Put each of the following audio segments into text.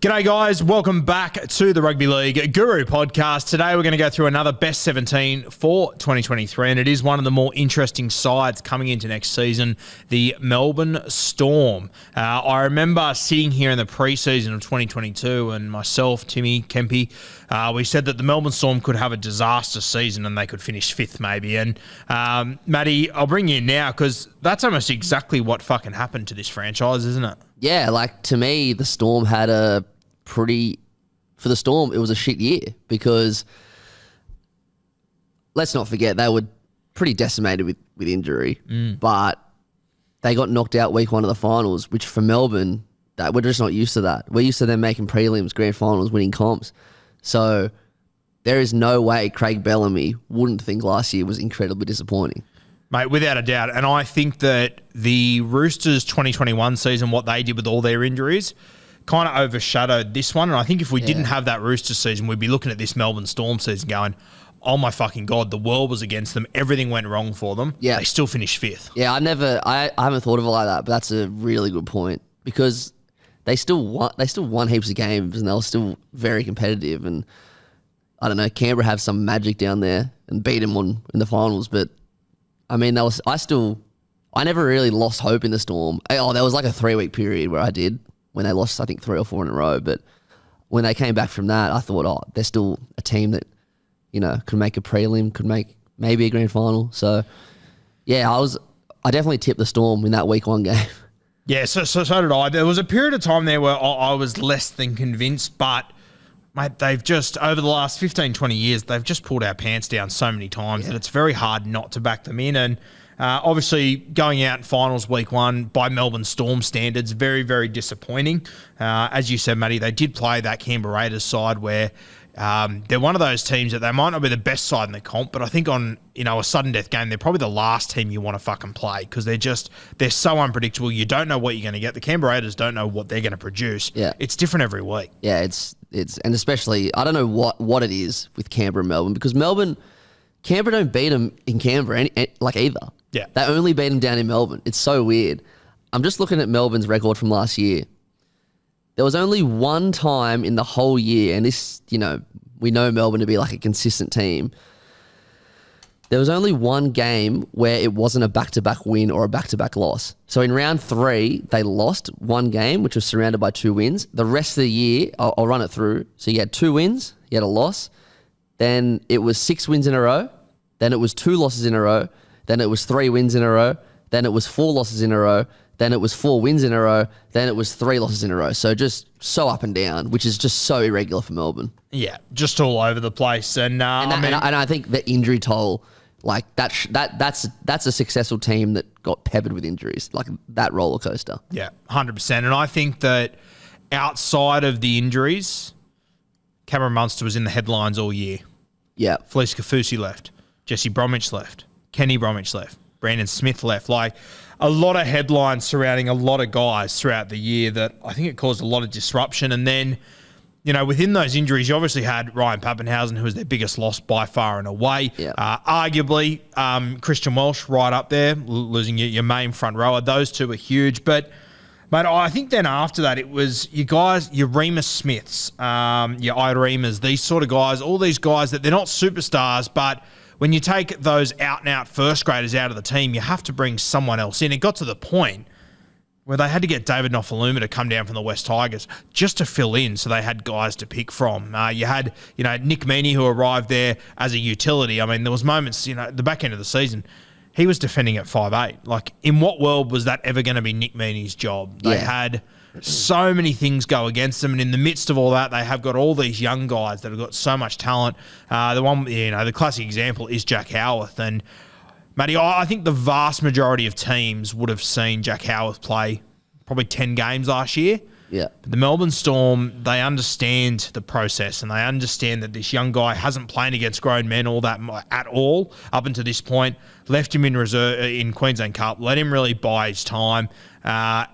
G'day guys, welcome back to the Rugby League Guru podcast. Today we're going to go through another best 17 for 2023, and it is one of the more interesting sides coming into next season, the Melbourne Storm. I remember sitting here in the preseason of 2022 and myself, Timmy, Kempy, we said that the Melbourne Storm could have a disaster season and they could finish fifth maybe. And Matty, I'll bring you in now because that's almost exactly what fucking happened to this franchise, isn't it? Yeah, like to me, the Storm had a for the Storm, it was a shit year because let's not forget they were pretty decimated with injury, but they got knocked out week one of the finals, which for Melbourne, that we're just not used to that. We're used to them making prelims, grand finals, winning comps. So there is no way Craig Bellamy wouldn't think last year was incredibly disappointing. Mate, without a doubt. And I think that the Roosters 2021 season, what they did with all their injuries, kind of overshadowed this one. And I think if we didn't have that Roosters season, we'd be looking at this Melbourne Storm season going, oh my fucking God, the world was against them. Everything went wrong for them. Yeah. They still finished fifth. Yeah, I haven't thought of it like that, but that's a really good point because they still won heaps of games and they were still very competitive. And I don't know, Canberra have some magic down there and beat them in the finals. But I mean, I never really lost hope in the Storm. Oh, there was like a 3-week period where I did, when they lost, I think, 3 or 4 in a row. But when they came back from that, I thought, oh, they're still a team that, you know, could make a prelim, could make maybe a grand final. So, yeah, I definitely tipped the Storm in that week one game. Yeah, so did I. There was a period of time there where I was less than convinced, but, mate, they've just, over the last 15, 20 years, they've just pulled our pants down so many times that it's very hard not to back them in. And obviously, going out in finals week one by Melbourne Storm standards, very, very disappointing. As you said, Matty, they did play that Canberra Raiders side where they're one of those teams that they might not be the best side in the comp, but I think on a sudden death game, they're probably the last team you want to fucking play because they're so unpredictable. You don't know what you're going to get. The Canberra Raiders don't know what they're going to produce. Yeah. It's different every week. Yeah, it's and especially, I don't know what it is with Canberra and Melbourne because Canberra don't beat them in Canberra either. Yeah. They only beat them down in Melbourne. It's so weird. I'm just looking at Melbourne's record from last year. There was only one time in the whole year, and this, we know Melbourne to be like a consistent team. There was only one game where it wasn't a back-to-back win or a back-to-back loss. So in round 3, they lost one game, which was surrounded by 2 wins. The rest of the year, I'll run it through. So you had 2 wins, you had a loss. Then it was 6 wins in a row. Then it was 2 losses in a row. Then it was 3 wins in a row. Then it was 4 losses in a row. Then it was 4 wins in a row. Then it was 3 losses in a row. So just so up and down, which is just so irregular for Melbourne. Yeah, just all over the place. And I think the injury toll, like that's a successful team that got peppered with injuries, like that roller coaster. Yeah, 100%. And I think that outside of the injuries, Cameron Munster was in the headlines all year. Yeah. Felice Kafusi left. Jesse Bromwich left. Kenny Bromwich left. Brandon Smith left. Like a lot of headlines surrounding a lot of guys throughout the year that I think it caused a lot of disruption. And then, within those injuries, you obviously had Ryan Pappenhausen, who was their biggest loss by far and away. Yeah. Arguably, Christian Welch right up there, losing your main front rower. Those two were huge. But, mate, I think then after that, it was you guys, your Remus Smiths, your Ida these sort of guys, all these guys that they're not superstars, but when you take those out-and-out first graders out of the team, you have to bring someone else in. It got to the point where they had to get David Nofaluma to come down from the West Tigers just to fill in so they had guys to pick from. You had, Nick Meaney who arrived there as a utility. I mean, there was moments, the back end of the season, he was defending at 5'8". Like, in what world was that ever going to be Nick Meaney's job? They had so many things go against them, and in the midst of all that, they have got all these young guys that have got so much talent. The classic example is Jack Howarth, and Matty, I think the vast majority of teams would have seen Jack Howarth play probably 10 games last year. Yeah. But the Melbourne Storm, they understand the process and they understand that this young guy hasn't played against grown men all that at all up until this point. Left him in reserve in Queensland Cup. Let him really buy his time.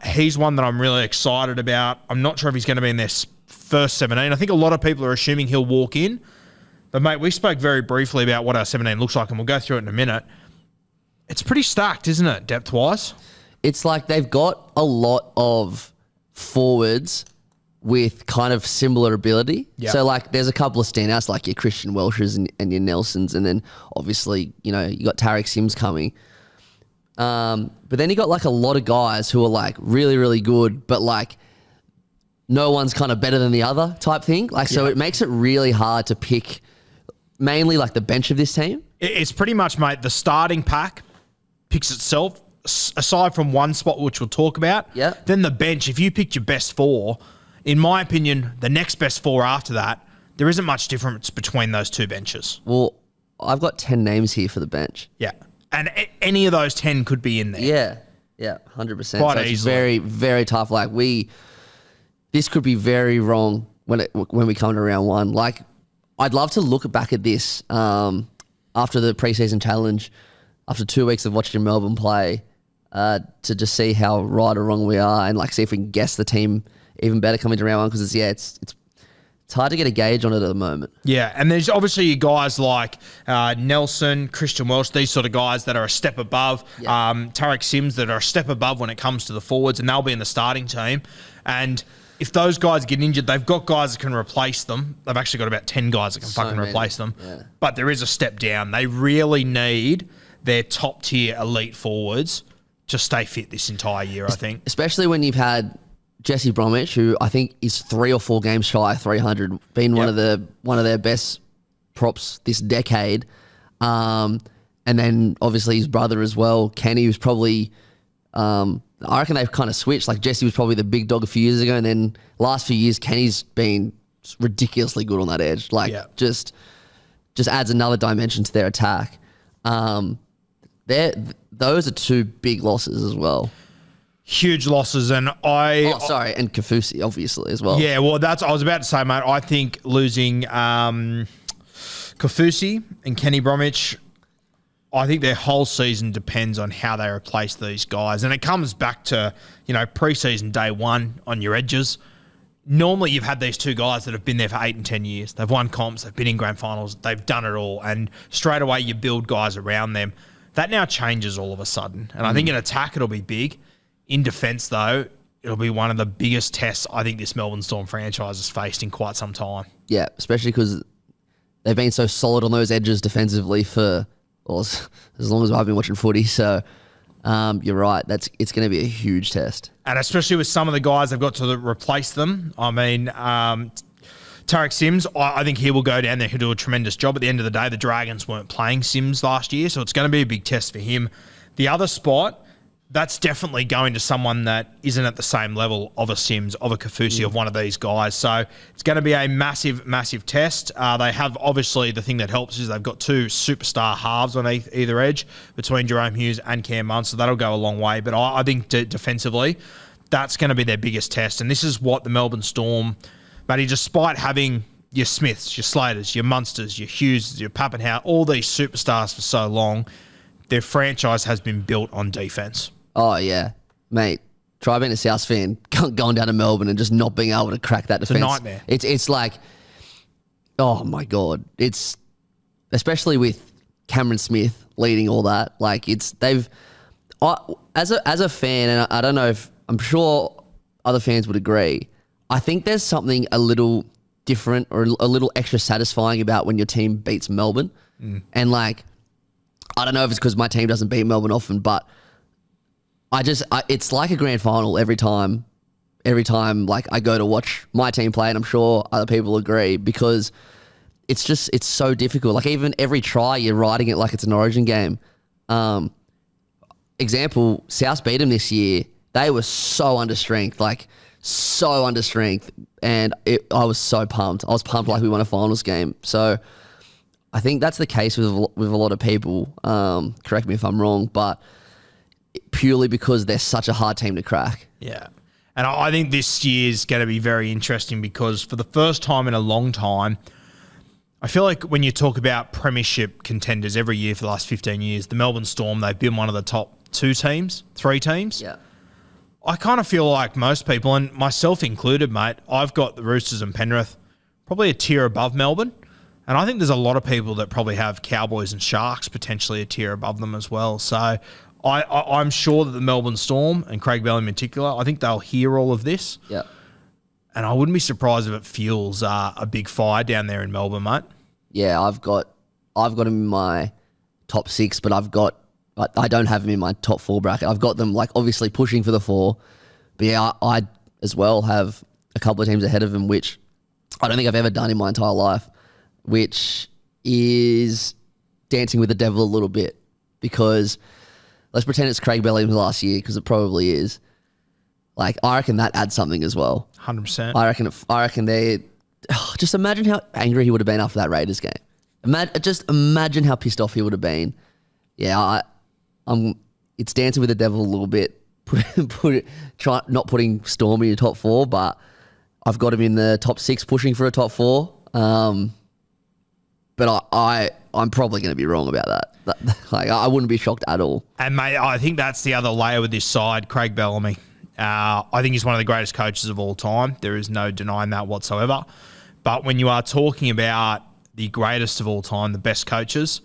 He's one that I'm really excited about. I'm not sure if he's going to be in their first 17. I think a lot of people are assuming he'll walk in. But, mate, we spoke very briefly about what our 17 looks like, and we'll go through it in a minute. It's pretty stacked, isn't it, depth-wise? It's like they've got a lot of forwards with kind of similar ability. Yep. So like there's a couple of standouts like your Christian Welsh's and your Nelsons, and then obviously, you know, you got Tarek Sims coming. But then you got like a lot of guys who are like really, really good, but like no one's kind of better than the other type thing. Like, so it makes it really hard to pick mainly like the bench of this team. It's pretty much, mate, the starting pack picks itself, aside from one spot, which we'll talk about. Yeah. Then the bench, if you picked your best four, in my opinion, the next best four after that, there isn't much difference between those two benches. Well, I've got 10 names here for the bench. Yeah. And any of those 10 could be in there. Yeah, 100%. Quite so it's easily. very, very tough. Like this could be very wrong when we come to round one. Like, I'd love to look back at this after the preseason challenge, after 2 weeks of watching Melbourne play, to just see how right or wrong we are, and like see if we can guess the team even better coming to round one, because it's hard to get a gauge on it at the moment. Yeah, and there's obviously guys like Nelson, Christian Welsh, these sort of guys that are a step above. Yeah. Tarek Sims that are a step above when it comes to the forwards, and they'll be in the starting team. And if those guys get injured, they've got guys that can replace them. They've actually got about 10 guys that can replace them. Yeah. But there is a step down. They really need their top-tier elite forwards to stay fit this entire year, I think. Especially when you've had Jesse Bromwich, who I think is 3 or 4 games shy of 300, been one of their best props this decade. And then obviously his brother as well, Kenny, was probably I reckon they've kind of switched. Like Jesse was probably the big dog a few years ago, and then last few years Kenny's been ridiculously good on that edge. Like just adds another dimension to their attack. Those are 2 big losses as well. Huge losses, and and Kafusi obviously as well. Yeah, well, I was about to say, mate, I think losing Kafusi and Kenny Bromwich, I think their whole season depends on how they replace these guys. And it comes back to, you know, preseason day one on your edges. Normally you've had these 2 guys that have been there for 8 and 10 years. They've won comps, they've been in grand finals, they've done it all. And straight away you build guys around them. That now changes all of a sudden. And I think in attack it'll be big. In defence, though, it'll be one of the biggest tests I think this Melbourne Storm franchise has faced in quite some time. Yeah, especially because they've been so solid on those edges defensively for as long as I've been watching footy. So you're right. It's going to be a huge test. And especially with some of the guys they've got to replace them. I mean, Tarek Sims, I think he will go down there. He'll do a tremendous job. At the end of the day, the Dragons weren't playing Sims last year, so it's going to be a big test for him. The other spot, that's definitely going to someone that isn't at the same level of a Sims, of a Kafusi, of one of these guys. So it's going to be a massive, massive test. They have, obviously, the thing that helps is they've got 2 superstar halves on either edge between Jerome Hughes and Cam Munn, so that'll go a long way. But I think defensively, that's going to be their biggest test. And this is what the Melbourne Storm, Matty, despite having your Smiths, your Slaters, your Munsters, your Hughes, your Pappenhauer, all these superstars for so long, their franchise has been built on defense. Oh, yeah. Mate, try being a South fan, going down to Melbourne and just not being able to crack that defence. It's a nightmare. It's like, oh, my God. It's, especially with Cameron Smith leading all that, like as a fan, and I don't know if, I'm sure other fans would agree, I think there's something a little different or a little extra satisfying about when your team beats Melbourne. And like, I don't know if it's because my team doesn't beat Melbourne often, but it's like a grand final every time like I go to watch my team play, and I'm sure other people agree, because it's so difficult. Like even every try you're riding it like it's an Origin game. Example, South beat them this year. They were so under strength, and I was so pumped. I was pumped like we won a finals game. So I think that's the case with a lot of people. Correct me if I'm wrong, but purely because they're such a hard team to crack. Yeah. And I think this year is going to be very interesting, because for the first time in a long time, I feel like when you talk about Premiership contenders every year for the last 15 years, the Melbourne Storm, they've been one of the top 3 teams. Yeah. I kind of feel like most people, and myself included, mate, I've got the Roosters and Penrith probably a tier above Melbourne. And I think there's a lot of people that probably have Cowboys and Sharks potentially a tier above them as well. So I'm sure that the Melbourne Storm, and Craig Bellamy in particular, I think they'll hear all of this. Yeah. And I wouldn't be surprised if it fuels a big fire down there in Melbourne, mate. Yeah, I've got him in my top 6, but I don't have him in my top 4 bracket. I've got them like obviously pushing for the 4, but yeah, I as well have a couple of teams ahead of him, which I don't think I've ever done in my entire life, which is dancing with the devil a little bit, because let's pretend it's Craig Bellingham's last year, because it probably is. Like, I reckon that adds something as well. 100%. I reckon they. Just imagine how angry he would have been after that Raiders game. Just imagine how pissed off he would have been. Yeah, it's dancing with the devil a little bit. Try not putting Storm in your top 4, but I've got him in the top 6, pushing for a top 4. But I'm probably going to be wrong about that. Like, I wouldn't be shocked at all. And mate, I think that's the other layer with this side, Craig Bellamy. I think he's one of the greatest coaches of all time. There is no denying that whatsoever. But when you are talking about the greatest of all time, the best coaches,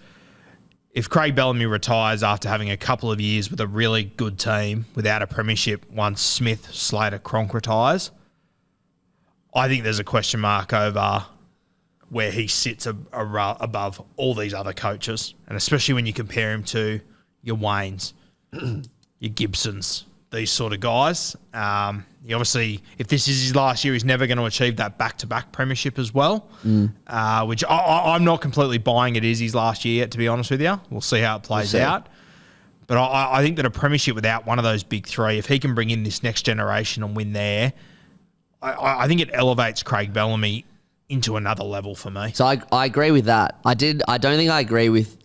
if Craig Bellamy retires after having a couple of years with a really good team without a premiership once Smith, Slater, Cronk retires, I think there's a question mark over where he sits above all these other coaches. And especially when you compare him to your Waynes, your Gibsons, these sort of guys. He obviously, if this is his last year, he's never going to achieve that back-to-back premiership as well, which I'm not completely buying it is his last year yet, to be honest with you. We'll see how it plays out. But I think that a premiership without one of those big 3, if he can bring in this next generation and win there, I think it elevates Craig Bellamy into another level for me. So I agree with that. I don't think I agree with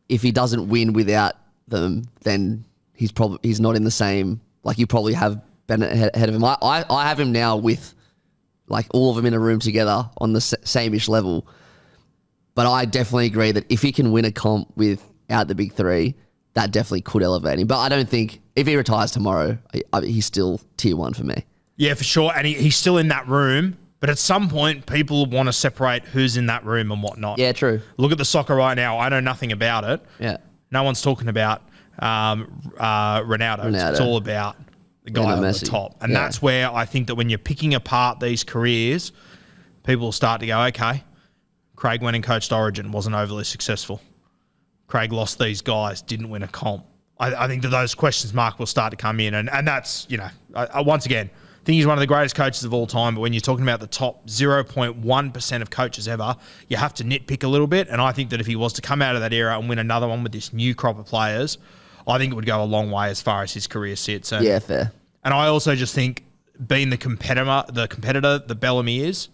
if he doesn't win without them, then he's not in the same, like you probably have Bennett ahead of him. I have him now with like all of them in a room together on the same-ish level. But I definitely agree that if he can win a comp without the big 3, that definitely could elevate him. But I don't think, if he retires tomorrow, he's still tier 1 for me. Yeah, for sure. And he's still in that room. But at some point, people want to separate who's in that room and whatnot. Yeah, true. Look at the soccer right now. I know nothing about it. Yeah. No one's talking about Ronaldo. It's all about the guy on the top. And that's where I think that when you're picking apart these careers, people will start to go, okay, Craig went and coached Origin, wasn't overly successful. Craig lost these guys, didn't win a comp. I think that those questions mark will start to come in. And that's, once again, I think he's one of the greatest coaches of all time, but when you're talking about the top 0.1% of coaches ever, you have to nitpick a little bit. And I think that if he was to come out of that era and win another one with this new crop of players, I think it would go a long way as far as his career sits. And, yeah, fair. And I also just think being the competitor that Bellamy is,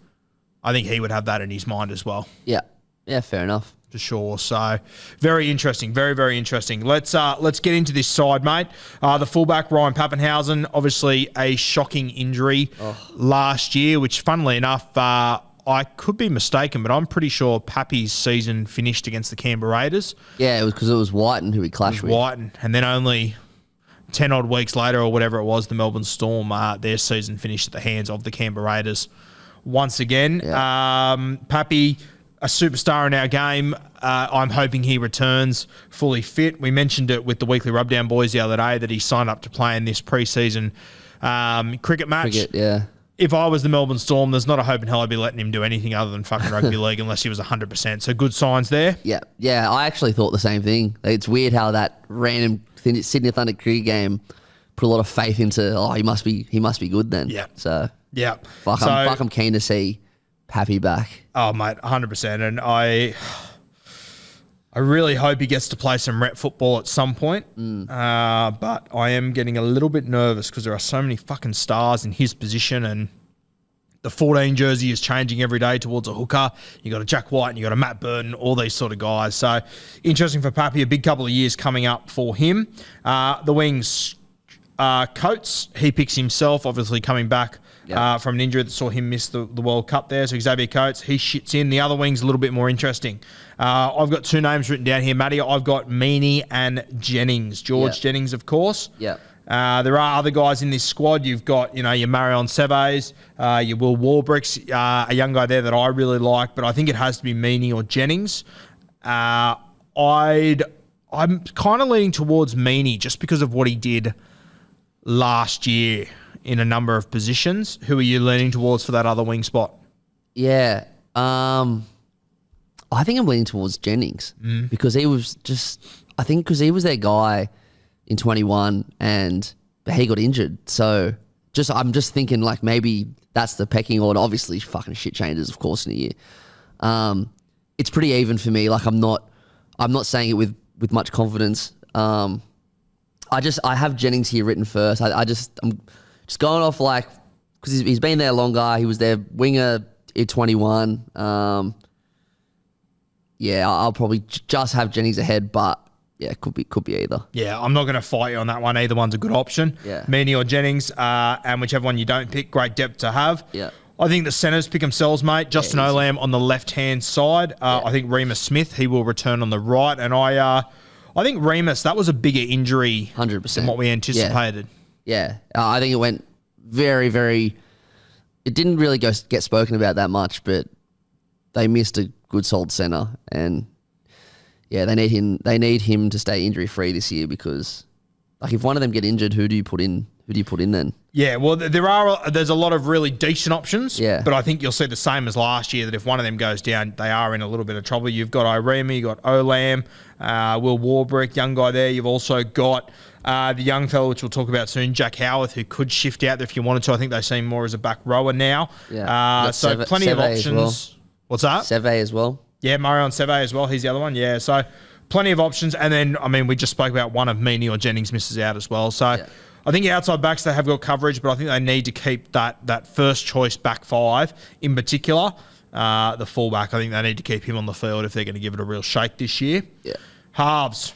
I think he would have that in his mind as well. Yeah. Yeah, fair enough. For sure. So very interesting. Very, very interesting. Let's get into this side, mate. The fullback, Ryan Pappenhausen, obviously a shocking injury last year, which funnily enough, I could be mistaken, but I'm pretty sure Pappy's season finished against the Canberra Raiders. Yeah, it was because it was Whiten who he clashed with. Whiten. And then only 10 odd weeks later or whatever it was, the Melbourne Storm, their season finished at the hands of the Canberra Raiders once again. Yeah. Pappy, a superstar in our game. I'm hoping he returns fully fit. We mentioned it with the Weekly Rubdown boys the other day that he signed up to play in this preseason cricket match. Yeah. If I was the Melbourne Storm, there's not a hope in hell I'd be letting him do anything other than fucking rugby league unless he was 100%. So good signs there. Yeah. Yeah, I actually thought the same thing. It's weird how that random Sydney Thunder cricket game put a lot of faith into, he must be good then. Yeah. So, yeah. I'm keen to see Pappy back. Oh, mate, 100%. And I really hope he gets to play some rep football at some point. But I am getting a little bit nervous because there are so many fucking stars in his position, and the 14 jersey is changing every day towards a hooker. You got a Jack White and you got a Matt Burton, all these sort of guys. So interesting for Pappy, a big couple of years coming up for him. The wings, Coates, he picks himself, obviously coming back from an injury that saw him miss the World Cup there. So Xavier Coates, he shits in. The other wing's a little bit more interesting. I've got 2 names written down here, Matty. I've got Meaney and Jennings. George Jennings, of course. Yeah. There are other guys in this squad. You've got, your Marion Seves, your Will Warbricks, a young guy there that I really like, but I think it has to be Meaney or Jennings. I'm kind of leaning towards Meaney just because of what he did last year in a number of positions. Who are you leaning towards for that other wing spot? Yeah. I think I'm leaning towards Jennings because he was because he was their guy in 21 and he got injured. So I'm just thinking like maybe that's the pecking order. Obviously fucking shit changes, of course, in a year. It's pretty even for me. Like I'm not saying it with much confidence. I have Jennings here written first. I'm just going off like, because he's been there longer. He was their winger in 21. Yeah, I'll probably just have Jennings ahead, but yeah, could be either. Yeah, I'm not going to fight you on that one. Either one's a good option. Yeah. Meaney or Jennings, and whichever one you don't pick, great depth to have. Yeah. I think the centres pick themselves, mate. Justin Olam on the left-hand side. I think Remus Smith, he will return on the right. And I think Remus, that was a bigger injury 100% than what we anticipated. Yeah. I think it went very, very... It didn't really get spoken about that much, but they missed a good solid centre. And, yeah, they need him to stay injury-free this year because, like, if one of them get injured, who do you put in? Who do you put in then? Yeah, well, there's a lot of really decent options. Yeah. But I think you'll see the same as last year, that if one of them goes down, they are in a little bit of trouble. You've got Irema, you've got Olam, Will Warbrick, young guy there. You've also got the young fellow, which we'll talk about soon, Jack Howarth, who could shift out there if you wanted to. I think they see him more as a back rower now. Yeah. So plenty of options. Well. What's that? Seve as well. Yeah, Marion Seve as well. He's the other one. Yeah, so plenty of options. And then, I mean, we just spoke about one of Meaney or Jennings misses out as well. So I think outside backs, they have got coverage, but I think they need to keep that first choice back five in particular. The fullback, I think they need to keep him on the field if they're going to give it a real shake this year. Yeah. Halves,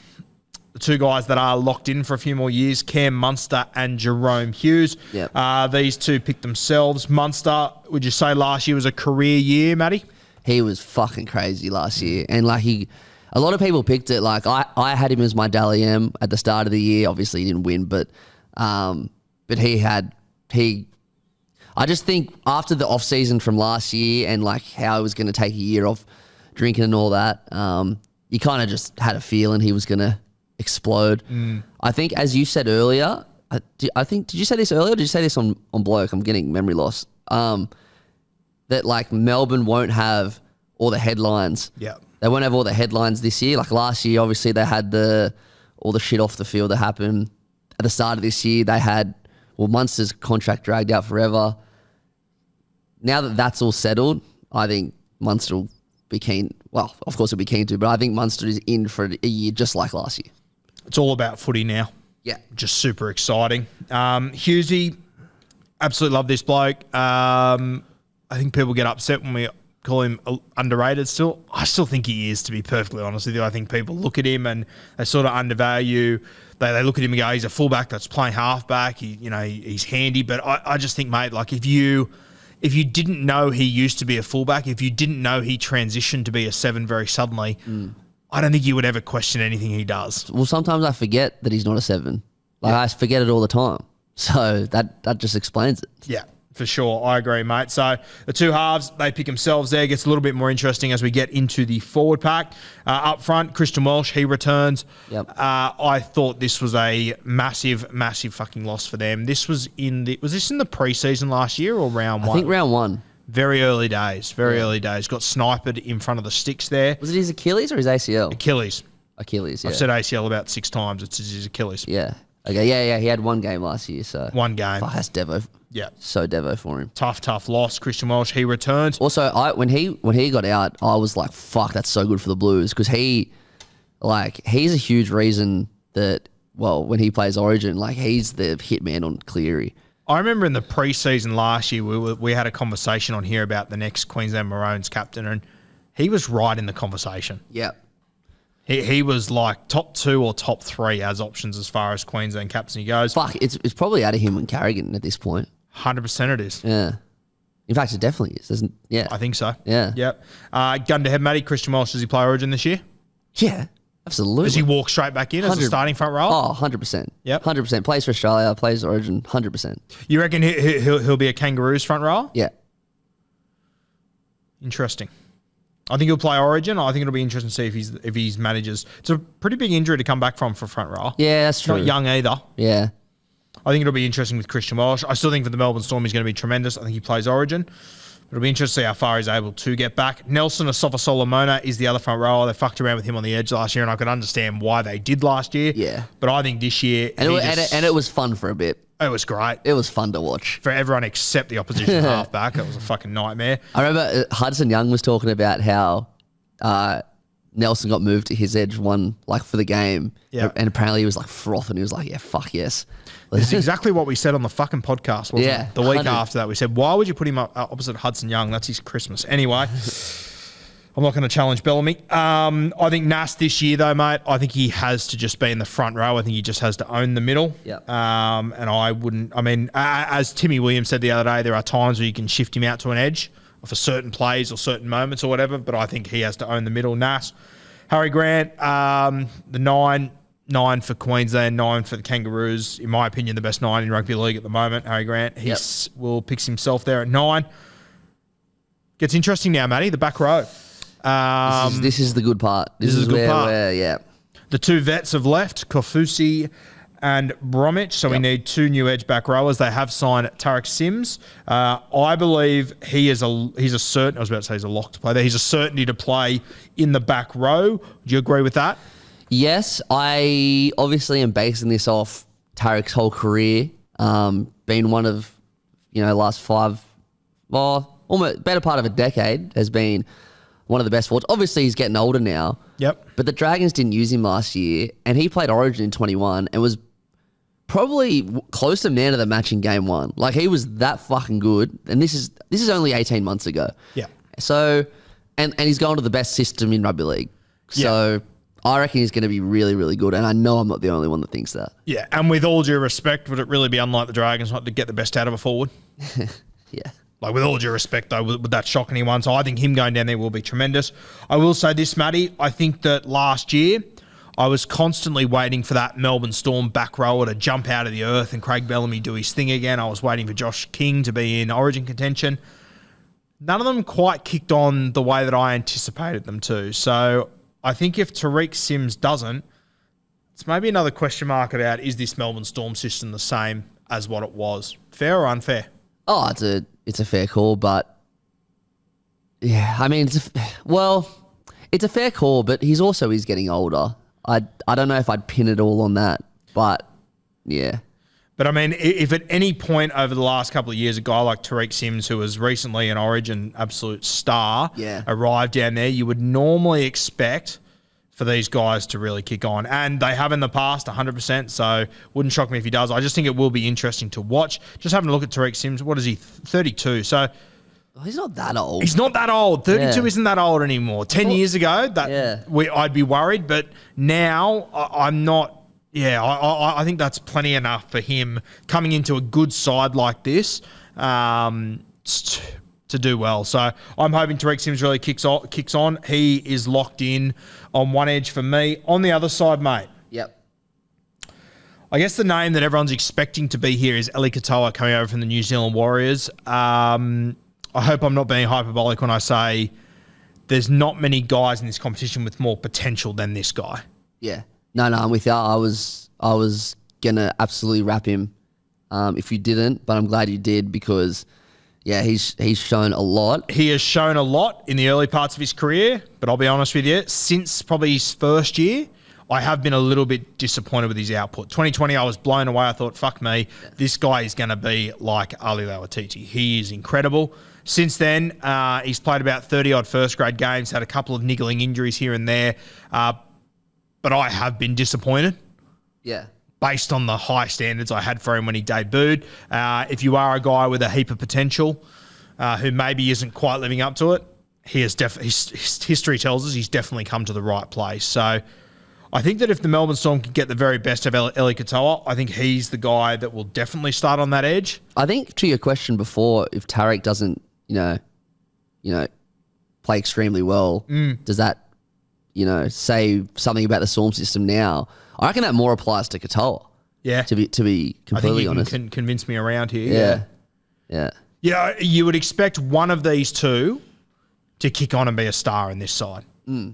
the two guys that are locked in for a few more years, Cam Munster and Jerome Hughes. Yep. These two pick themselves. Munster, would you say last year was a career year, Matty? He was fucking crazy last year. And like a lot of people picked it. Like I had him as my Dally M at the start of the year. Obviously he didn't win, but I just think after the off season from last year and like how he was going to take a year off drinking and all that, you kind of just had a feeling he was going to explode. I think, as you said earlier, did you say this earlier or did you say this on Bloke? I'm getting memory loss. That like Melbourne won't have all the headlines. Yeah. They won't have all the headlines this year. Like last year, obviously they had all the shit off the field that happened. At the start of this year, they had, Munster's contract dragged out forever. Now that that's all settled, I think Munster will be keen. Well, of course he'll be keen to, but I think Munster is in for a year just like last year. It's all about footy now. Yeah. Just super exciting. Hughesy, absolutely love this bloke. I think people get upset when we call him underrated still. I still think he is, to be perfectly honest with you. I think people look at him and they sort of undervalue. They look at him and go, he's a fullback that's playing halfback. He's handy. But I just think, mate, like if you didn't know he used to be a fullback, if you didn't know he transitioned to be a 7 very suddenly, I don't think you would ever question anything he does. Well, sometimes I forget that he's not a 7. Like I forget it all the time. So that just explains it. Yeah. For sure. I agree, mate. So the two halves, they pick themselves there. Gets a little bit more interesting as we get into the forward pack. Up front, Christian Welsh, he returns. Yep. I thought this was a massive, massive fucking loss for them. Was this in the preseason last year or round one? I think round 1. Very early days. Early days. Got sniped in front of the sticks there. Was it his Achilles or his ACL? Achilles, yeah. I've said ACL about 6 times. It's his Achilles. Yeah. Okay, yeah. He had one game last year, so. One game. Fuck, that's Devo. Yeah. So Devo for him. Tough loss. Christian Welsh, he returns. Also, when he got out, I was like, fuck, that's so good for the Blues because he's a huge reason that, when he plays Origin, like he's the hitman on Cleary. I remember in the preseason last year, we had a conversation on here about the next Queensland Maroons captain, and he was right in the conversation. Yeah. He was like top 2 or top 3 as options as far as Queensland captaincy goes. Fuck, it's probably out of him and Carrigan at this point. 100% it is. Yeah. In fact, it definitely is, isn't it? Yeah. I think so. Yeah. Yep. Gun to head, Matty. Christian Welsh, does he play Origin this year? Yeah, absolutely. Does he walk straight back in as a starting front row? Oh, 100%. Yep. 100%. Plays for Australia, plays Origin, 100%. You reckon he'll be a Kangaroos front row? Yeah. Interesting. I think he'll play Origin. I think it'll be interesting to see if he manages. It's a pretty big injury to come back from for front row. Yeah, that's true. Not young either. Yeah. I think it'll be interesting with Christian Welsh. I still think for the Melbourne Storm he's going to be tremendous. I think he plays Origin. It'll be interesting to see how far he's able to get back. Nelson Asafa-Solomona is the other front rower. They fucked around with him on the edge last year, and I could understand why they did last year. Yeah. But I think this year... And it was fun for a bit. It was great. It was fun to watch. For everyone except the opposition halfback. It was a fucking nightmare. I remember Hudson Young was talking about how Nelson got moved to his edge one, like, for the game. Yeah. And apparently he was, like, frothing. He was like, yeah, fuck yes. This is exactly what we said on the fucking podcast, wasn't it? The week 100. after that, we said, why would you put him up opposite Hudson Young? That's his Christmas. Anyway, I'm not going to challenge Bellamy. I think Nas this year, though, mate, I think he has to just be in the front row. I think he just has to own the middle. Yep. And I wouldn't, I mean, as Timmy Williams said the other day, there are times where you can shift him out to an edge for certain plays or certain moments or whatever, but I think he has to own the middle. Nas. Harry Grant, the 9 for Queensland, 9 for the Kangaroos. In my opinion, the best 9 in rugby league at the moment. Harry Grant, will picks himself there at 9. Gets interesting now, Matty. The back row. This is the good part. This is the good part. Yeah. The 2 vets have left, Kofusi and Bromwich. So we need 2 new edge back rowers. They have signed Tarek Sims. I believe he's a certain. I was about to say he's a lock to play there. He's a certainty to play in the back row. Do you agree with that? Yes, I obviously am basing this off Tarek's whole career, being one of, last 5, almost better part of a decade, has been one of the best forwards. Obviously, he's getting older now. Yep. But the Dragons didn't use him last year, and he played Origin in 21 and was probably close to man of the match in game 1. Like, he was that fucking good, and this is only 18 months ago. Yeah. So, and he's gone to the best system in rugby league. So, I reckon he's going to be really, really good, and I know I'm not the only one that thinks that. Yeah, and with all due respect, would it really be unlike the Dragons not to get the best out of a forward? Yeah. Like, with all due respect, though, would that shock anyone? So I think him going down there will be tremendous. I will say this, Matty. I think that last year I was constantly waiting for that Melbourne Storm back rower to jump out of the earth and Craig Bellamy do his thing again. I was waiting for Josh King to be in Origin contention. None of them quite kicked on the way that I anticipated them to. So I think if Tariq Sims doesn't, it's maybe another question mark about, is this Melbourne Storm system the same as what it was? Fair or unfair? Oh, it's a fair call, but yeah, I mean, it's a fair call, but he's getting older. I don't know if I'd pin it all on that, but yeah. But I mean, if at any point over the last couple of years, a guy like Tariq Sims, who was recently an Origin absolute star, arrived down there, you would normally expect for these guys to really kick on. And they have in the past, 100%, so wouldn't shock me if he does. I just think it will be interesting to watch. Just having a look at Tariq Sims, what is he, 32? So he's not that old. He's not that old. 32 isn't that old anymore. 10 years ago, I'd be worried, but now I'm not. Yeah, I think that's plenty enough for him coming into a good side like this to do well. So I'm hoping Tariq Sims really kicks on. He is locked in on one edge for me. On the other side, mate. Yep. I guess the name that everyone's expecting to be here is Eli Katoa coming over from the New Zealand Warriors. I hope I'm not being hyperbolic when I say there's not many guys in this competition with more potential than this guy. Yeah. No, I'm with you. I was gonna absolutely wrap him if you didn't, but I'm glad you did because, yeah, he's shown a lot. He has shown a lot in the early parts of his career, but I'll be honest with you, since probably his first year, I have been a little bit disappointed with his output. 2020, I was blown away. I thought, fuck me, this guy is going to be like Ali Lauatiti. He is incredible. Since then, he's played about 30-odd first-grade games, had a couple of niggling injuries here and there, but I have been disappointed. Yeah. Based on the high standards I had for him when he debuted. If you are a guy with a heap of potential who maybe isn't quite living up to it, his history tells us he's definitely come to the right place. So I think that if the Melbourne Storm can get the very best of Eli Katoa, I think he's the guy that will definitely start on that edge. I think to your question before, if Tarek doesn't, play extremely well, does that, say something about the Storm system now? I reckon that more applies to Katoa. Yeah. To be completely honest. Can convince me around here. Yeah. Yeah, you would expect one of these two to kick on and be a star in this side.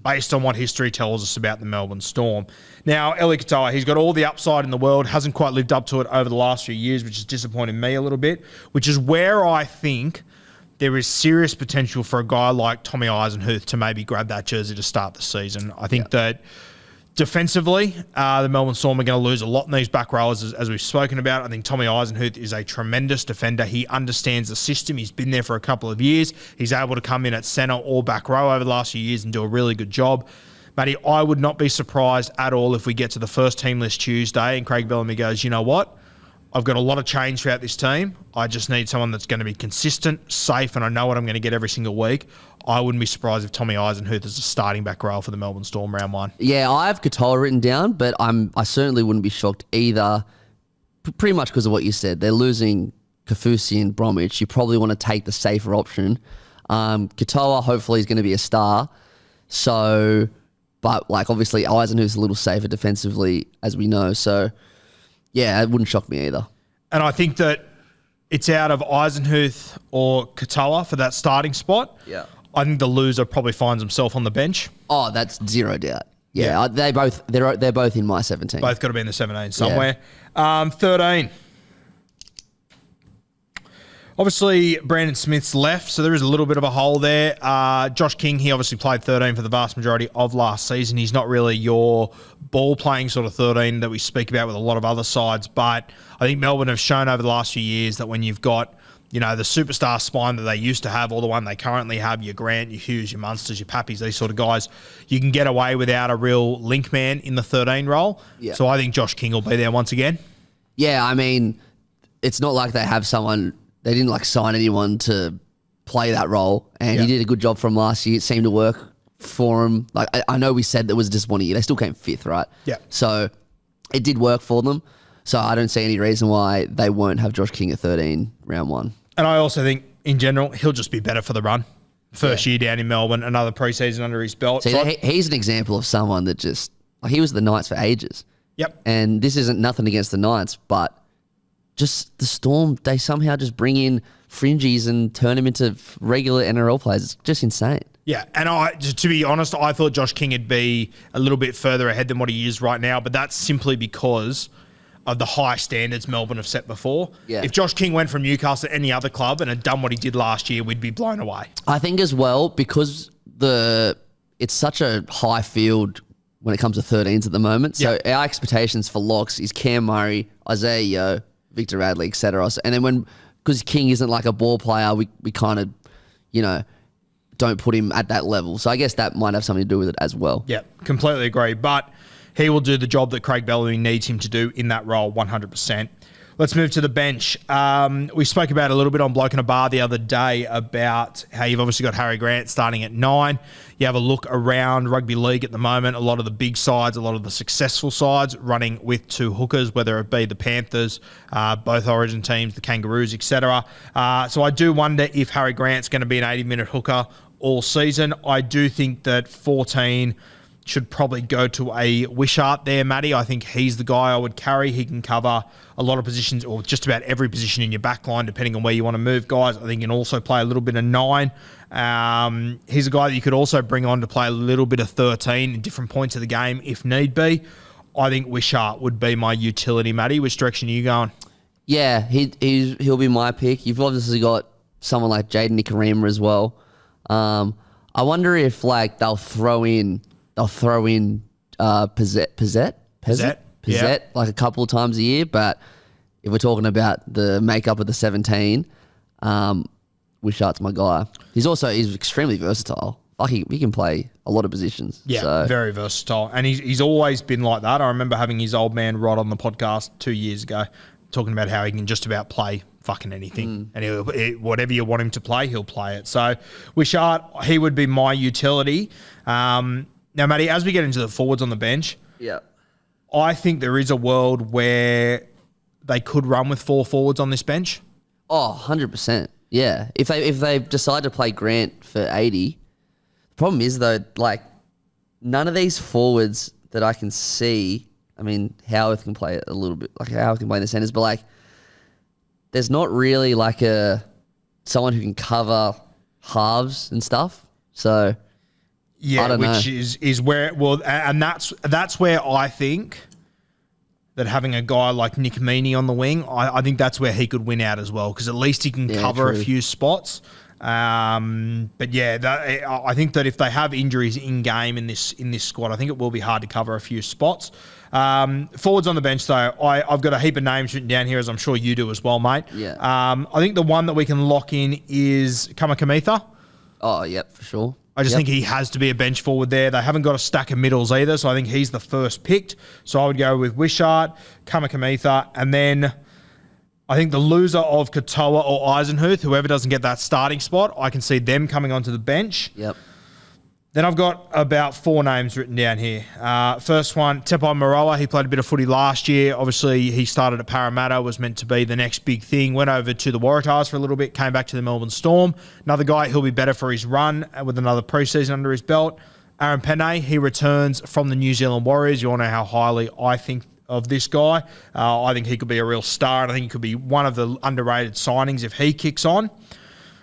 based on what history tells us about the Melbourne Storm. Now, Eli Katoa, he's got all the upside in the world, hasn't quite lived up to it over the last few years, which has disappointed me a little bit, which is where I think there is serious potential for a guy like Tommy Eisenhuth to maybe grab that jersey to start the season. I think that defensively, the Melbourne Storm are going to lose a lot in these back rows, as we've spoken about. I think Tommy Eisenhuth is a tremendous defender. He understands the system. He's been there for a couple of years. He's able to come in at centre or back row over the last few years and do a really good job. Matty, I would not be surprised at all if we get to the first team list Tuesday and Craig Bellamy goes, you know what? I've got a lot of change throughout this team. I just need someone that's going to be consistent, safe, and I know what I'm going to get every single week. I wouldn't be surprised if Tommy Eisenhuth is a starting back row for the Melbourne Storm round one. Yeah, I have Katoa written down, but I certainly wouldn't be shocked either, pretty much because of what you said. They're losing Kaufusi and Bromwich. You probably want to take the safer option. Katoa hopefully is going to be a star. So, but like obviously Eisenhuth's a little safer defensively, as we know. So, yeah, it wouldn't shock me either. And I think that it's out of Eisenhuth or Katoa for that starting spot. Yeah. I think the loser probably finds himself on the bench. Oh, that's zero doubt. Yeah. They're both in my 17. Both got to be in the 17 somewhere. 13. Obviously, Brandon Smith's left, so there is a little bit of a hole there. Josh King, he obviously played 13 for the vast majority of last season. He's not really your ball-playing sort of 13 that we speak about with a lot of other sides, but I think Melbourne have shown over the last few years that when you've got, you know, the superstar spine that they used to have, or the one they currently have, your Grant, your Hughes, your Munsters, your Pappies, these sort of guys, you can get away without a real link man in the 13 role. Yeah. So I think Josh King will be there once again. Yeah, I mean, it's not like they have someone... They didn't like sign anyone to play that role, and he did a good job from last year. It seemed to work for him. Like I know we said that was a disappointing year. They still came fifth, right? Yeah. So it did work for them. So I don't see any reason why they won't have Josh King at 13 round one. And I also think in general he'll just be better for the run. First year down in Melbourne, another preseason under his belt. So he's an example of someone that just he was the Knights for ages. Yep. And this isn't nothing against the Knights, but just the Storm, they somehow just bring in fringies and turn them into regular NRL players. It's just insane. Yeah, and to be honest, I thought Josh King would be a little bit further ahead than what he is right now, but that's simply because of the high standards Melbourne have set before. Yeah. If Josh King went from Newcastle to any other club and had done what he did last year, we'd be blown away. I think as well, because it's such a high field when it comes to 13s at the moment. So our expectations for locks is Cam Murray, Isaiah Yeo, Victor Radley, etc. And then because King isn't like a ball player, we kind of, don't put him at that level. So I guess that might have something to do with it as well. Yeah, completely agree. But he will do the job that Craig Bellamy needs him to do in that role 100%. Let's move to the bench. We spoke about a little bit on Bloke in a Bar the other day about how you've obviously got Harry Grant starting at 9. You have a look around rugby league at the moment. A lot of the big sides, a lot of the successful sides running with two hookers, whether it be the Panthers, both Origin teams, the Kangaroos, etc. So I do wonder if Harry Grant's going to be an 80-minute hooker all season. I do think that 14 should probably go to a Wishart there, Matty. I think he's the guy I would carry. He can cover a lot of positions, or just about every position in your back line, depending on where you want to move guys. I think he can also play a little bit of 9. He's a guy that you could also bring on to play a little bit of 13 in different points of the game if need be. I think Wishart would be my utility, Matty. Which direction are you going? Yeah, he'll be my pick. You've obviously got someone like Jaden Nikorima as well. I wonder if they'll throw in Pizzette like a couple of times a year, but if we're talking about the makeup of the 17, Wishart's my guy. He's extremely versatile. He can play a lot of positions. Yeah, so. Very versatile. And he's always been like that. I remember having his old man Rod on the podcast 2 years ago talking about how he can just about play fucking anything. And whatever you want him to play, he'll play it. So Wishart, he would be my utility. Now, Matty, as we get into the forwards on the bench, I think there is a world where they could run with 4 forwards on this bench. Oh, 100%. Yeah. If they decide to play Grant for 80, the problem is, though, none of these forwards that I can see, I mean, Howarth can play a little bit, Howarth can play in the centres, but, there's not really, someone who can cover halves and stuff. So... Yeah, I don't which know. is where and that's where I think that having a guy like Nick Meaney on the wing, I think that's where he could win out as well, because at least he can cover a few spots. But yeah, I think that if they have injuries in game in this squad, I think it will be hard to cover a few spots. Forwards on the bench, though, I've got a heap of names written down here, as I'm sure you do as well, mate. Yeah. I think the one that we can lock in is Kamakamitha. Oh, yep, for sure. I just think he has to be a bench forward there. They haven't got a stack of middles either, so I think he's the first picked. So I would go with Wishart, Kamakamitha, and then I think the loser of Katoa or Eisenhuth, whoever doesn't get that starting spot, I can see them coming onto the bench. Yep. Then I've got about 4 names written down here. First one, Tepai Moroa. He played a bit of footy last year. Obviously, he started at Parramatta, was meant to be the next big thing. Went over to the Waratahs for a little bit, came back to the Melbourne Storm. Another guy, he'll be better for his run with another preseason under his belt. Aaron Penne, he returns from the New Zealand Warriors. You all know how highly I think of this guy. I think he could be a real star, and I think he could be one of the underrated signings if he kicks on.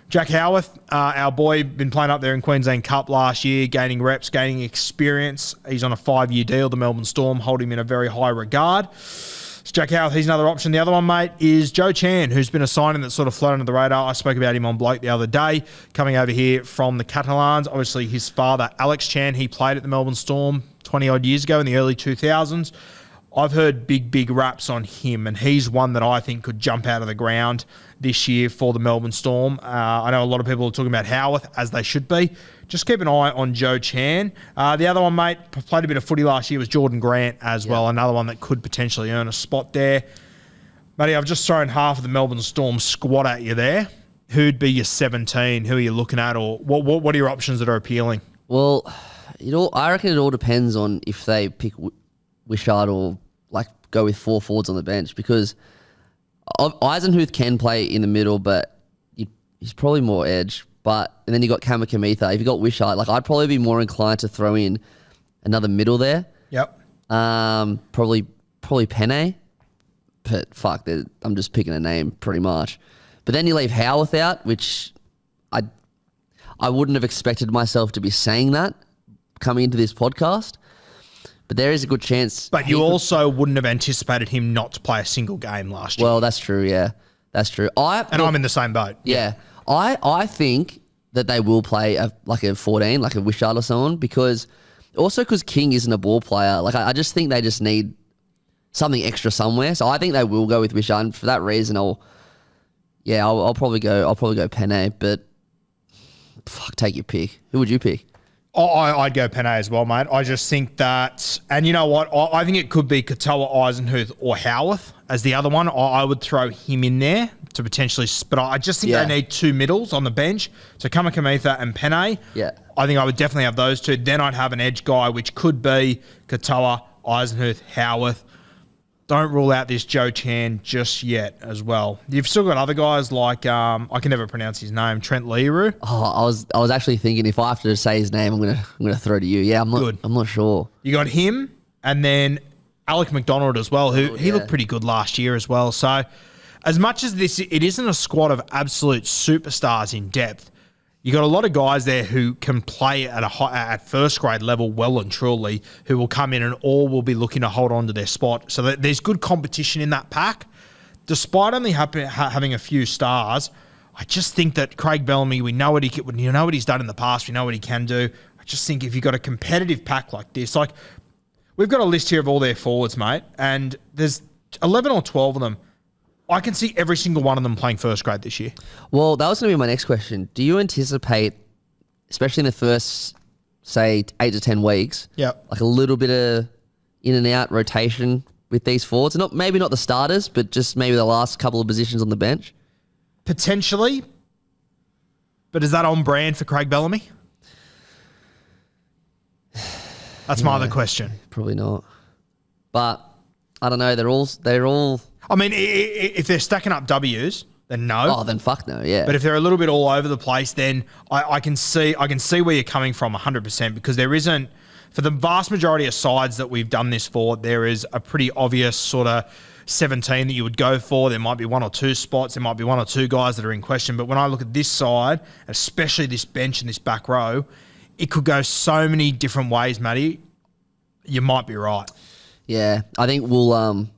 Jack Howarth, our boy, been playing up there in Queensland Cup last year, gaining reps, gaining experience. He's on a 5-year deal. The Melbourne Storm hold him in a very high regard. So Jack Howarth, he's another option. The other one, mate, is Joe Chan, who's been a signing that's sort of flown under the radar. I spoke about him on Bloke the other day, coming over here from the Catalans. Obviously, his father, Alex Chan, he played at the Melbourne Storm 20-odd years ago in the early 2000s. I've heard big raps on him, and he's one that I think could jump out of the ground this year for the Melbourne Storm. I know a lot of people are talking about Howarth, as they should be. Just keep an eye on Joe Chan. The other one, mate, played a bit of footy last year, was Jordan Grant as well. Another one that could potentially earn a spot there. Matty, I've just thrown half of the Melbourne Storm squad at you there. Who'd be your 17? Who are you looking at? Or what are your options that are appealing? Well, I reckon it all depends on if they pick Wishart or go with 4 forwards on the bench, because Eisenhuth can play in the middle, but he's probably more edge. And then you got Kamakamitha. If you got Wishart, I'd probably be more inclined to throw in another middle there. Yep. Probably Penne. But fuck, I'm just picking a name pretty much. But then you leave Howarth out, which I wouldn't have expected myself to be saying that coming into this podcast. But there is a good chance. But you also wouldn't have anticipated him not to play a single game last year. Well, that's true, yeah. That's true. I'm in the same boat. Yeah. I think that they will play a 14, like a Wishart or someone, because King isn't a ball player. I just think they just need something extra somewhere. So I think they will go with Wishart. And for that reason, I'll probably go Penne, but fuck, take your pick. Who would you pick? I'd go Penne as well, mate. I just think that, and you know what? I think it could be Katoa, Eisenhuth, or Howarth as the other one. I would throw him in there to potentially, but I just think they need 2 middles on the bench. So Kamakamitha and Penne. Yeah. I think I would definitely have those 2. Then I'd have an edge guy, which could be Katoa, Eisenhuth, Howarth. Don't rule out this Joe Chan just yet as well. You've still got other guys like, I can never pronounce his name, Trent Leroux. Oh, I was actually thinking if I have to say his name, I'm gonna throw to you. Yeah, I'm not sure. You got him, and then Alec McDonald as well, who he looked pretty good last year as well. So as much as it isn't a squad of absolute superstars in depth, you got a lot of guys there who can play at first grade level well and truly, who will come in and all will be looking to hold on to their spot. So there's good competition in that pack. Despite only having a few stars, I just think that Craig Bellamy, we know what he's done in the past. We know what he can do. I just think if you've got a competitive pack like this, we've got a list here of all their forwards, mate, and there's 11 or 12 of them. I can see every single one of them playing first grade this year. Well, that was going to be my next question. Do you anticipate, especially in the first, say, 8 to 10 weeks, a little bit of in and out rotation with these forwards? Maybe not the starters, but just maybe the last couple of positions on the bench? Potentially. But is that on brand for Craig Bellamy? That's my other question. Probably not. But I don't know. They're all. I mean, if they're stacking up W's, then no. Oh, then fuck no. Yeah. But if they're a little bit all over the place, then I can see where you're coming from 100%, because there isn't, for the vast majority of sides that we've done this for, there is a pretty obvious sort of 17 that you would go for. There might be 1 or 2 spots. There might be 1 or 2 guys that are in question. But when I look at this side, especially this bench and this back row, it could go so many different ways, Matty. You might be right. Yeah, I think we'll.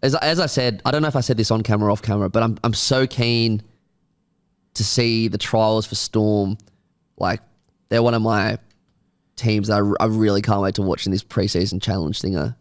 As I said, I don't know if I said this on camera or off camera, but I'm so keen to see the trials for Storm. Like, they're one of my teams that I really can't wait to watch in this preseason challenge thing.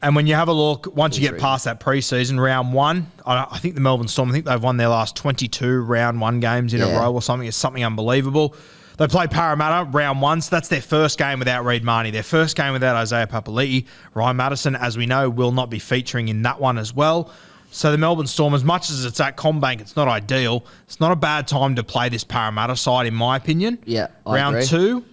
And when you have a look, once you get past that preseason, round one, I think the Melbourne Storm, I think they've won their last 22 round one games in a row or something. It's something unbelievable. They play Parramatta round one, so that's their first game without Reid Marnie, their first game without Isaiah Papali'i. Ryan Madison, as we know, will not be featuring in that one as well. So the Melbourne Storm, as much as it's at CommBank, it's not ideal. It's not a bad time to play this Parramatta side, in my opinion. Yeah, round agree. 2,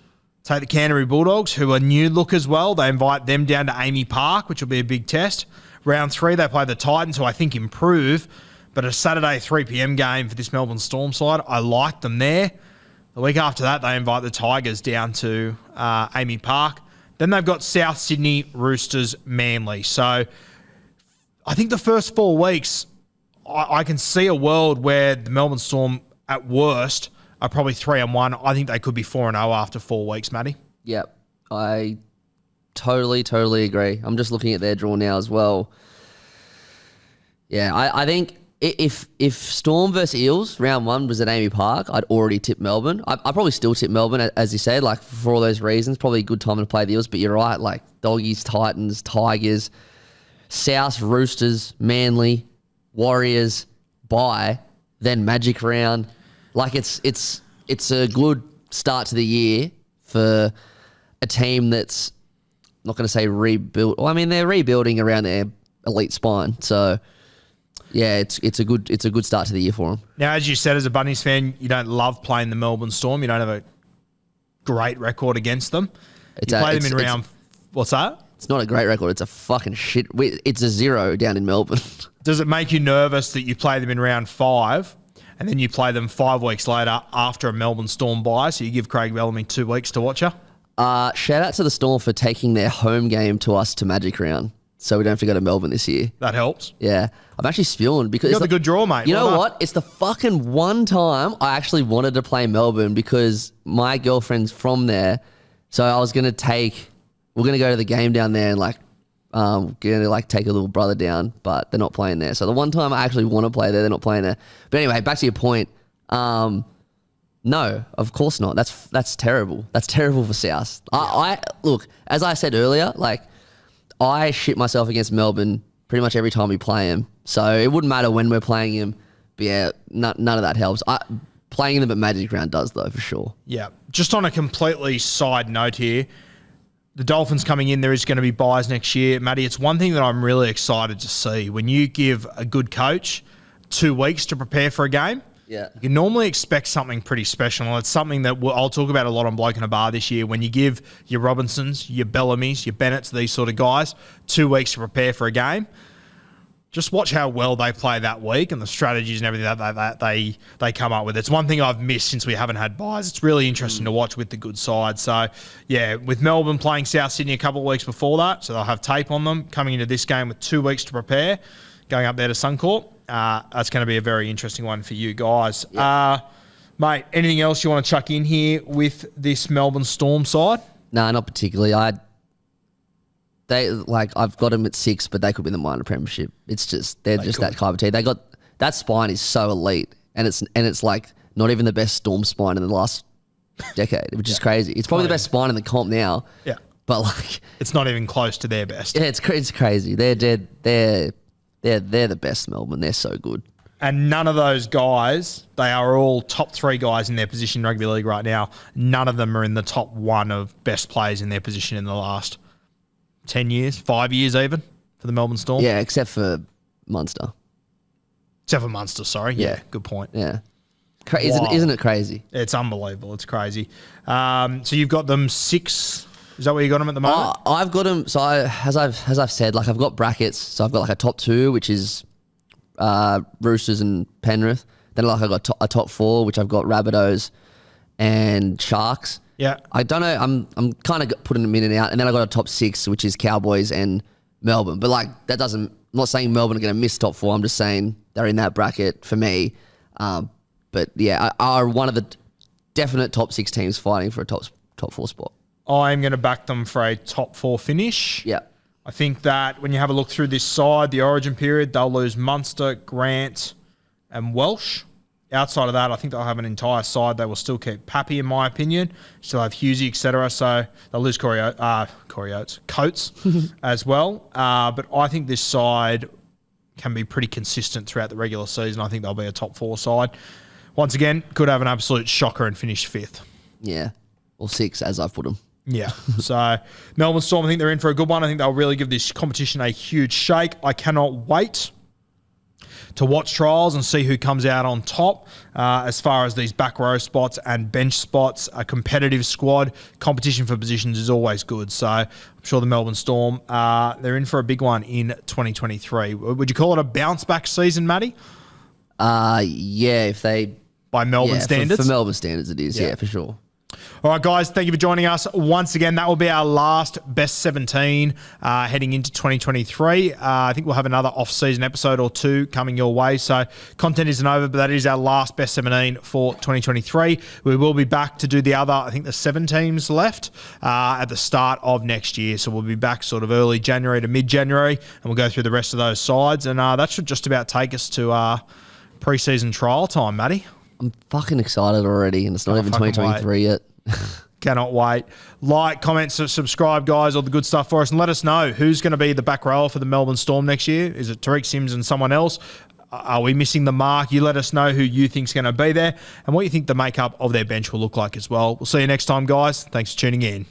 take the Canterbury Bulldogs, who are new look as well. They invite them down to Amy Park, which will be a big test. Round 3, they play the Titans, who I think improve, but a Saturday 3 p.m. game for this Melbourne Storm side. I like them there. The week after that, they invite the Tigers down to Amy Park. Then they've got South Sydney, Roosters, Manly. So I think the first 4 weeks, I can see a world where the Melbourne Storm, at worst, are probably 3-1. I think they could be 4-0 after 4 weeks, Matty. Yep, I totally agree. I'm just looking at their draw now as well. Yeah, I think if Storm versus Eels round 1 was at Amy Park, I'd already tip Melbourne. I'd probably still tip Melbourne, as you said, like for all those reasons. Probably a good time to play the Eels, but you're right, like Doggies, Titans, Tigers, South, Roosters, Manly, Warriors, bye, then Magic round. Like it's a good start to the year for a team that's not going to say rebuilt. Well, I mean, they're rebuilding around their elite spine, so. Yeah, it's a good start to the year for them. Now, as you said, as a Bunnies fan, you don't love playing the Melbourne Storm. You don't have a great record against them. You play them in round... What's that? It's not a great record. It's a fucking shit. It's a 0 down in Melbourne. Does it make you nervous that you play them in round 5 and then you play them 5 weeks later after a Melbourne Storm bye, so you give Craig Bellamy 2 weeks to watch her? Shout out to the Storm for taking their home game to us to Magic round, so we don't have to go to Melbourne this year. That helps. Yeah. I'm actually spewing because... You got the good draw, mate. You know what? It's the fucking one time I actually wanted to play Melbourne because my girlfriend's from there. So I was going to take... We're going to go to the game down there and going to take a little brother down, but they're not playing there. So the one time I actually want to play there, they're not playing there. But anyway, back to your point. No, of course not. That's terrible. That's terrible for South. I look, as I said earlier, I shit myself against Melbourne pretty much every time we play them. So it wouldn't matter when we're playing them. But yeah, none of that helps. Playing them at Magic Round does, though, for sure. Yeah. Just on a completely side note here, the Dolphins coming in, there is going to be buys next year. Matty, it's one thing that I'm really excited to see. When you give a good coach 2 weeks to prepare for a game, you can normally expect something pretty special. And it's something that I'll talk about a lot on Bloke in a Bar this year. When you give your Robinsons, your Bellamys, your Bennetts, these sort of guys 2 weeks to prepare for a game, just watch how well they play that week and the strategies and everything that they come up with. It's one thing I've missed since we haven't had buys. It's really interesting to watch with the good side. So, yeah, with Melbourne playing South Sydney a couple of weeks before that, so they'll have tape on them coming into this game with 2 weeks to prepare, going up there to Suncorp. That's going to be a very interesting one for you guys. Mate, anything else you want to chuck in here with this Melbourne Storm side? No, not particularly. I've got them at 6, but they could win the minor premiership. It's just they're just that kind of team. They got that spine is so elite, and it's like not even the best Storm spine in the last decade, which is crazy. It's probably the best spine in the comp now. Yeah, but it's not even close to their best. Yeah, it's crazy. They're the best Melbourne. They're so good. And none of those guys, they are all top 3 guys in their position in rugby league right now. None of them are in the top 1 of best players in their position in the last 10 years, 5 years even, for the Melbourne Storm. Yeah, except for Munster. Except for Munster, sorry. Yeah, good point. Yeah. Isn't it crazy? It's unbelievable. It's crazy. So you've got them 6. Is that where you got them at the moment? I've got them. So as I've said, I've got brackets. So I've got a top 2, which is Roosters and Penrith. Then I've got a top 4, which I've got Rabbitohs and Sharks. Yeah. I don't know. I'm kind of putting them in and out. And then I got a top 6, which is Cowboys and Melbourne. But that doesn't, I'm not saying Melbourne are going to miss top 4. I'm just saying they're in that bracket for me. But yeah, are one of the definite top 6 teams fighting for a top top 4 spot. I'm going to back them for a top 4 finish. Yeah. I think that when you have a look through this side, the origin period, they'll lose Munster, Grant, and Welsh. Outside of that, I think they'll have an entire side. They will still keep Pappy, in my opinion. Still have Husey, etc. So they'll lose Coates as well. But I think this side can be pretty consistent throughout the regular season. I think they'll be a top 4 side. Once again, could have an absolute shocker and finish 5th. Yeah. Or 6, as I've put them. Yeah. So Melbourne Storm, I think they're in for a good one. I think they'll really give this competition a huge shake. I cannot wait to watch trials and see who comes out on top as far as these back row spots and bench spots. A competitive squad. Competition for positions is always good. So I'm sure the Melbourne Storm, they're in for a big one in 2023. Would you call it a bounce back season, Matty? Yeah, if they... By Melbourne standards? For Melbourne standards it is, yeah, for sure. All right, guys, thank you for joining us once again. That will be our last Best 17 heading into 2023. I think we'll have another off-season episode or 2 coming your way. So content isn't over, but that is our last Best 17 for 2023. We will be back to do the other, I think the 7 teams left at the start of next year. So we'll be back sort of early January to mid-January, and we'll go through the rest of those sides. And that should just about take us to pre-season trial time, Matty. I'm fucking excited already, and it's not even 2023 yet. Cannot wait. Like, comment, subscribe, guys, all the good stuff for us, and let us know who's going to be the back rower for the Melbourne Storm next year. Is it Tariq Sims and someone else? Are we missing the mark? You let us know who you think's going to be there and what you think the makeup of their bench will look like as well. We'll see you next time, guys. Thanks for tuning in.